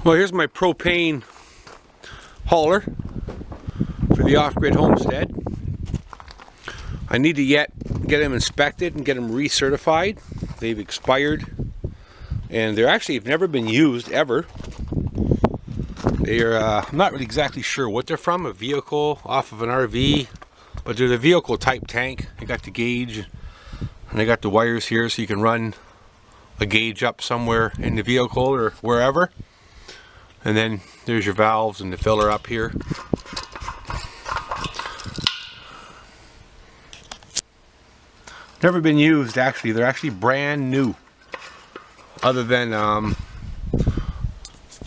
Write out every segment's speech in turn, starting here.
Well, here's my propane hauler for the off-grid homestead. I need to get them inspected and get them recertified. They've expired, and they're actually have never been used ever. They're I'm not really exactly sure what they're from, a vehicle off of an RV, but they're the vehicle type tank. They got the gauge, and they got the wires here so you can run a gauge up somewhere in the vehicle or wherever. And then there's your valves and the filler up here. Never been used actually. They're actually brand new. Other than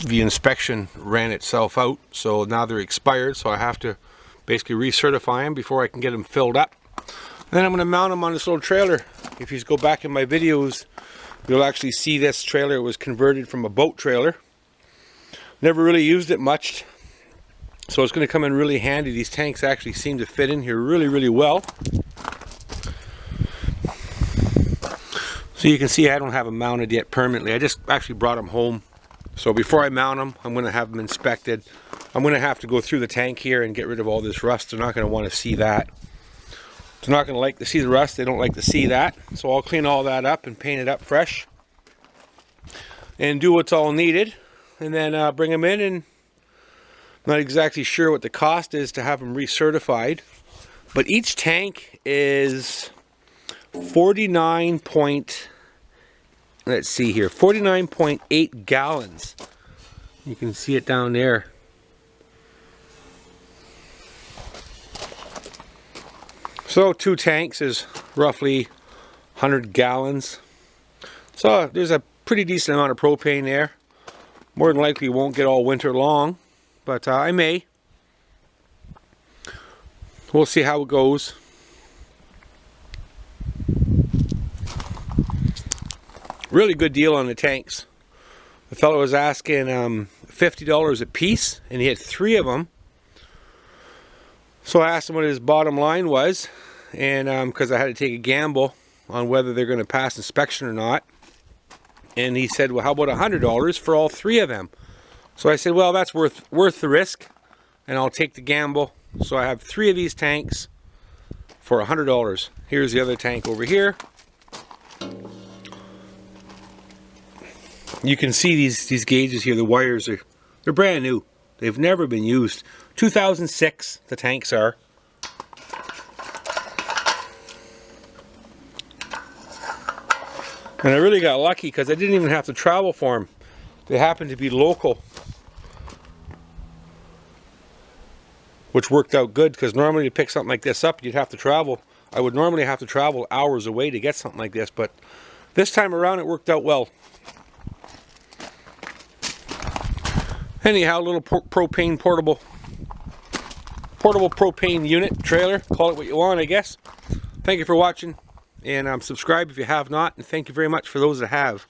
the inspection ran itself out, so now they're expired, so I have to basically recertify them before I can get them filled up. And then I'm going to mount them on this little trailer. If you go back in my videos, you'll actually see this trailer was converted from a boat trailer. Never really used it much, so it's going to come in really handy. These tanks actually seem to fit in here really well. So you can see I don't have them mounted yet permanently. I just actually brought them home. So before I mount them, I'm going to have them inspected. I'm going to have to go through the tank here and get rid of all this rust. They're not going to want to see that. They're not going to like to see the rust. They don't like to see that. So I'll clean all that up and paint it up fresh. And do what's all needed. And then bring them in, and I'm not exactly sure what the cost is to have them recertified. But each tank is 49.8 gallons. You can see it down there. So 2 tanks is roughly 100 gallons. So there's a pretty decent amount of propane there. More than likely won't get all winter long, but I may. We'll see how it goes. Really good deal on the tanks. The fellow was asking $50 a piece, and he had 3 of them. So I asked him what his bottom line was, and because I had to take a gamble on whether they're going to pass inspection or not. And he said, well, how about $100 for all 3 of them? So I said, well, that's worth the risk, and I'll take the gamble. So I have 3 of these tanks for $100. Here's the other tank over here. You can see these gauges here, the wires they're brand new. They've never been used. 2006, the tanks are. And I really got lucky because I didn't even have to travel for them. They happened to be local, which worked out good, because normally to pick something like this up, you'd have to travel. I would normally have to travel hours away to get something like this, but this time around it worked out well. Anyhow, little propane portable propane unit trailer. Call it what you want, I guess. Thank you for watching. And subscribe if you have not, and thank you very much for those that have.